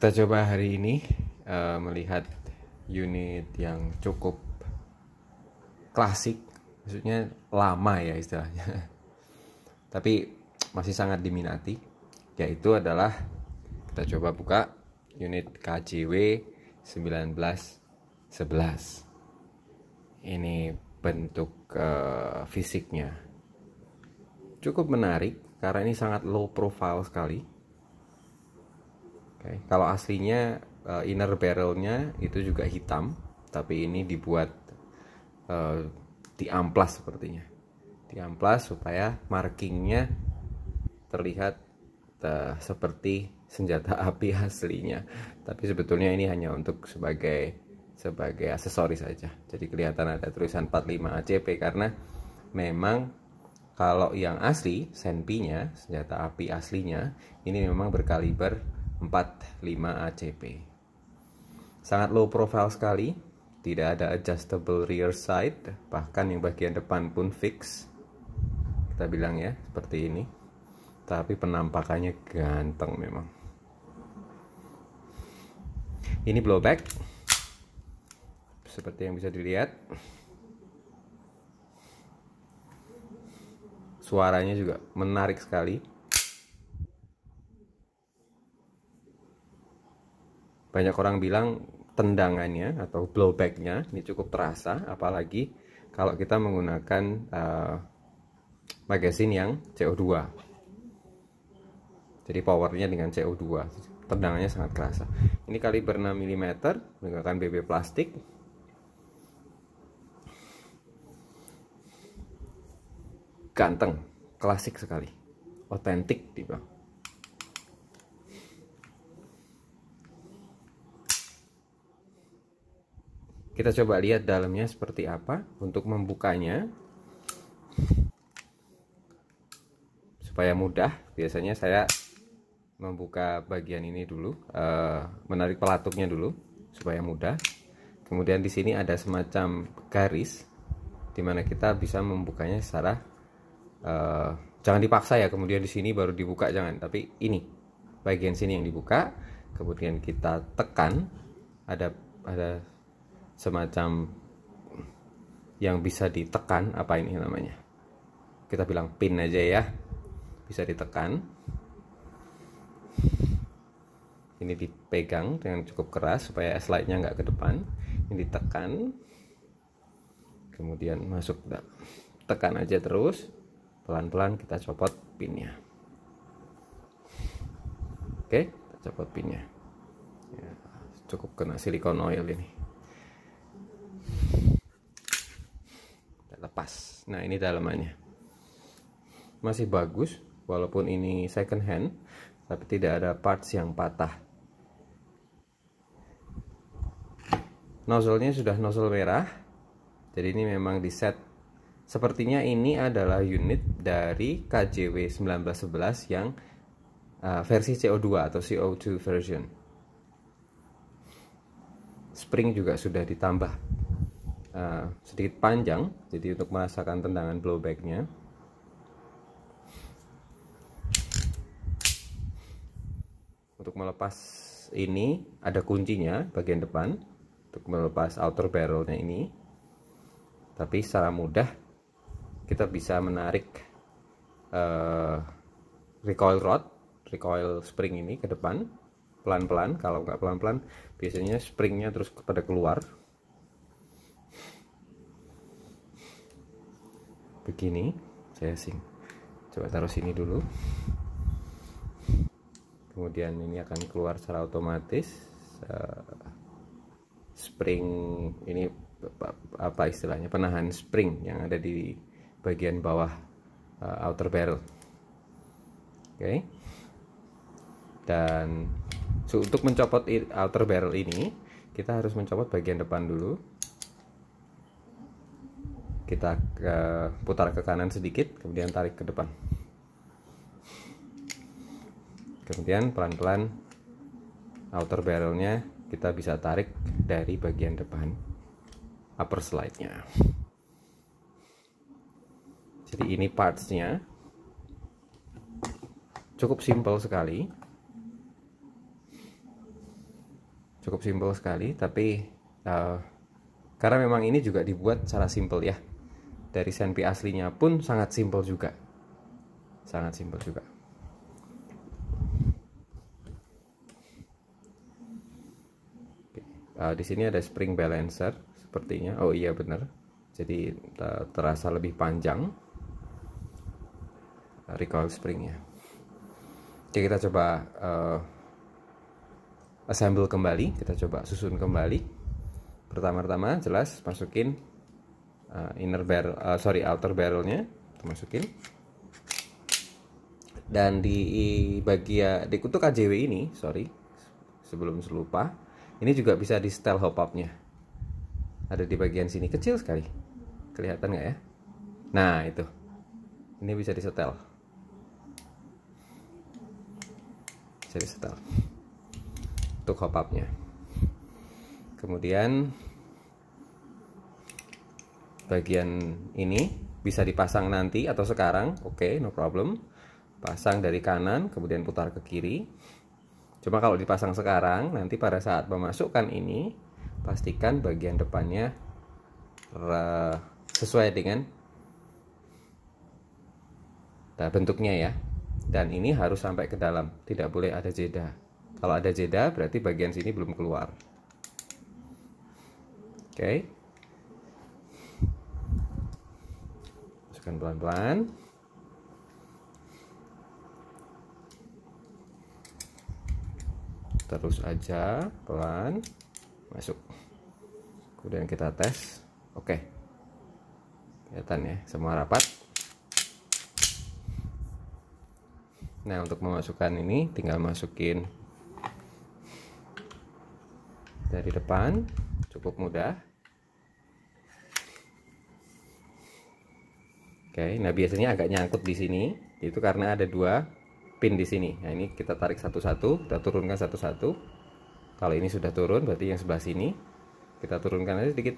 Kita coba hari ini melihat unit yang cukup klasik, maksudnya lama ya istilahnya, tapi masih sangat diminati, yaitu adalah kita coba buka unit KJW 1911. Ini bentuk fisiknya cukup menarik karena ini sangat low profile sekali. Oke, kalau aslinya inner barrelnya itu juga hitam, tapi ini dibuat diamplas sepertinya, diamplas supaya markingnya terlihat seperti senjata api aslinya. Tapi sebetulnya ini hanya untuk sebagai aksesoris saja. Jadi kelihatan ada tulisan 45 ACP karena memang kalau yang asli senpinya, senjata api aslinya, ini memang berkaliber 45 ACP. Sangat low profile sekali, tidak ada adjustable rear sight, bahkan yang bagian depan pun fix, kita bilang ya, seperti ini. Tapi penampakannya ganteng memang. Ini blowback, seperti yang bisa dilihat. Suaranya juga menarik sekali. Banyak orang bilang tendangannya atau blowbacknya ini cukup terasa, apalagi kalau kita menggunakan magazine yang CO2. Jadi powernya dengan CO2, tendangannya sangat kerasa. Ini kaliber 6 mm menggunakan BB plastik. Ganteng, klasik sekali, otentik dibilang. Kita coba lihat dalamnya seperti apa. Untuk membukanya supaya mudah, biasanya saya membuka bagian ini dulu, menarik pelatupnya dulu supaya mudah. Kemudian di sini ada semacam garis dimana kita bisa membukanya secara jangan dipaksa ya, kemudian di sini baru dibuka, jangan, tapi ini bagian sini yang dibuka, kemudian kita tekan, ada semacam yang bisa ditekan, apa ini namanya, kita bilang pin aja ya, bisa ditekan. Ini dipegang dengan cukup keras supaya slide-nya nggak ke depan. Ini ditekan, kemudian masuk, tekan aja terus, pelan-pelan kita copot pinnya. Oke, kita copot pinnya ya, cukup kena silikon oil ini, kita lepas. Nah, ini dalamannya masih bagus, walaupun ini second hand, tapi tidak ada parts yang patah. Nozzle-nya sudah nozzle merah, jadi ini memang di set. Sepertinya ini adalah unit dari KJW 1911 yang versi CO2 atau CO2 version. Spring juga sudah ditambah sedikit panjang, jadi untuk merasakan tendangan blowbacknya. Untuk melepas ini ada kuncinya bagian depan untuk melepas outer barrelnya ini, tapi secara mudah kita bisa menarik recoil spring ini ke depan pelan-pelan. Kalau nggak pelan-pelan biasanya springnya terus pada keluar begini. Saya coba taruh sini dulu, kemudian ini akan keluar secara otomatis. Spring ini apa istilahnya, penahan spring yang ada di bagian bawah outer barrel. Oke. Dan untuk mencopot outer barrel ini kita harus mencopot bagian depan dulu. Kita putar ke kanan sedikit, kemudian tarik ke depan, kemudian pelan-pelan outer barrelnya kita bisa tarik dari bagian depan upper slide-nya. Jadi ini parts-nya cukup simple sekali. cukup simpel sekali, tapi karena memang ini juga dibuat secara simpel ya, dari Senpi aslinya pun sangat simpel juga, sangat simpel juga. Di sini ada spring balancer sepertinya. Oh iya benar, jadi terasa lebih panjang recoil springnya. Oke, kita coba assemble kembali, kita coba susun kembali. Pertama-tama jelas masukin outer barrelnya, kita masukin. Dan di bagian di kutu KJW ini, sebelum lupa, ini juga bisa di setel hop up-nya. Ada di bagian sini, kecil sekali. Kelihatan nggak ya? Nah, itu. Ini bisa disetel. Bisa disetel. Untuk hop up-nya. Kemudian bagian ini bisa dipasang nanti atau sekarang. Oke, no problem. Pasang dari kanan, kemudian putar ke kiri. Cuma kalau dipasang sekarang, nanti pada saat memasukkan ini, pastikan bagian depannya sesuai dengan bentuknya ya. Dan ini harus sampai ke dalam, tidak boleh ada jeda. Kalau ada jeda, berarti bagian sini belum keluar. Oke. Masukkan pelan-pelan. Terus aja pelan masuk, kemudian kita tes. Oke, kelihatan ya semua rapat. Nah, untuk memasukkan ini tinggal masukin dari depan, cukup mudah. Oke, nah biasanya agak nyangkut di sini, itu karena ada dua pin di sini. Nah, ini kita tarik satu-satu, kita turunkan satu-satu. Kalau ini sudah turun, berarti yang sebelah sini kita turunkan aja sedikit,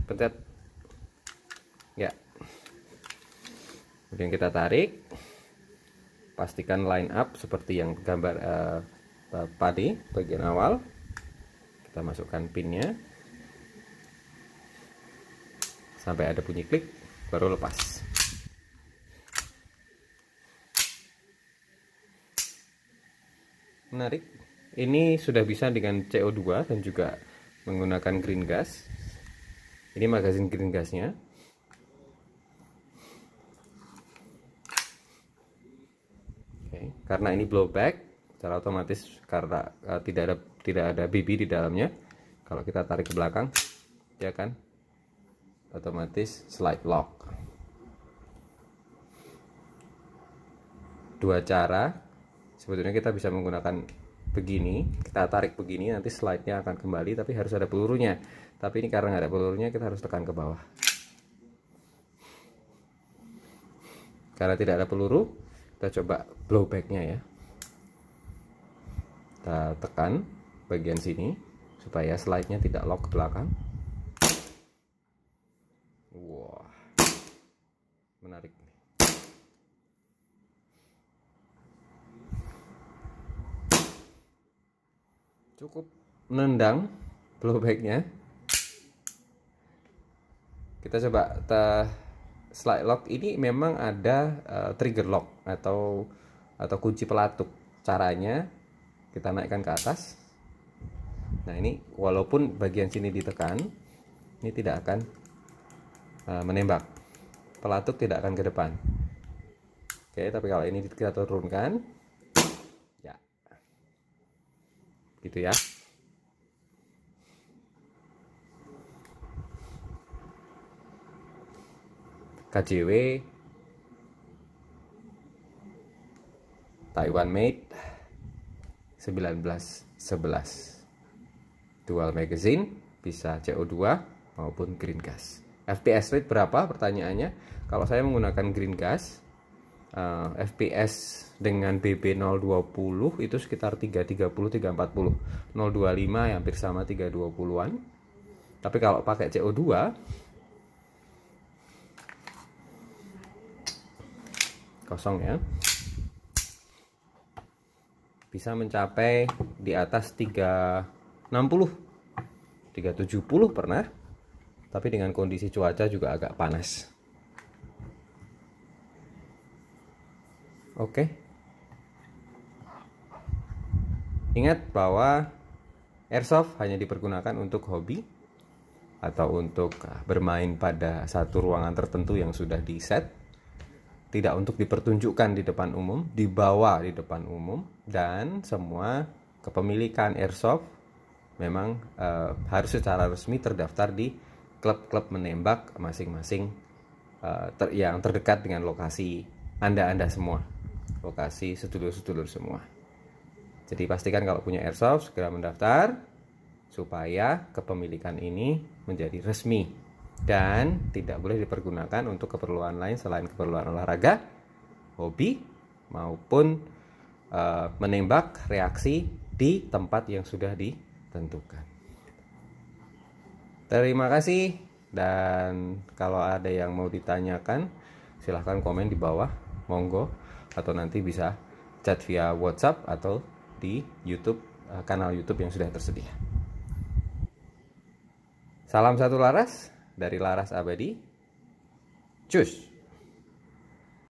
pencet ya. Kemudian kita tarik, pastikan line up seperti yang gambar tadi bagian awal. Kita masukkan pinnya sampai ada bunyi klik, baru lepas. Menarik. Ini sudah bisa dengan CO2 dan juga menggunakan green gas. Ini magazin green gasnya. Oke, karena ini blowback, secara otomatis karena tidak ada BB di dalamnya. Kalau kita tarik ke belakang, dia akan otomatis slide lock. Dua cara. Sebetulnya kita bisa menggunakan begini, kita tarik begini, nanti slide-nya akan kembali, tapi harus ada pelurunya. Tapi ini karena nggak ada pelurunya, kita harus tekan ke bawah. Karena tidak ada peluru, kita coba blowback-nya ya. Kita tekan bagian sini supaya slide-nya tidak lock ke belakang. Wah, menarik. Cukup menendang blowbacknya. Kita coba slide lock ini memang ada trigger lock atau kunci pelatuk. Caranya kita naikkan ke atas. Nah, ini walaupun bagian sini ditekan, ini tidak akan menembak. Pelatuk tidak akan ke depan. Oke, tapi kalau ini kita turunkan, ya, gitu ya. KJW Taiwan made 1911, dual magazine, bisa CO2 maupun green gas. FPS rate berapa pertanyaannya? Kalau saya menggunakan green gas, FPS dengan BB 020 itu sekitar 330 340, 025 yang hampir sama 320-an. Tapi kalau pakai CO2 kosong ya, bisa mencapai di atas 3 360, 370 pernah. Tapi dengan kondisi cuaca juga agak panas. Oke. Ingat bahwa airsoft hanya dipergunakan untuk hobi atau untuk bermain pada satu ruangan tertentu yang sudah di-set. Tidak untuk dipertunjukkan di depan umum, dibawa di depan umum, dan semua kepemilikan airsoft memang harus secara resmi terdaftar di klub-klub menembak masing-masing yang terdekat dengan lokasi Anda semua, lokasi sedulur-sedulur semua. Jadi pastikan kalau punya airsoft segera mendaftar supaya kepemilikan ini menjadi resmi dan tidak boleh dipergunakan untuk keperluan lain selain keperluan olahraga, hobi, maupun menembak reaksi di tempat yang sudah ditentukan. Terima kasih, dan kalau ada yang mau ditanyakan silahkan komen di bawah, monggo, atau nanti bisa chat via WhatsApp atau di YouTube, kanal YouTube yang sudah tersedia. Salam satu Laras dari Laras Abadi. Cus.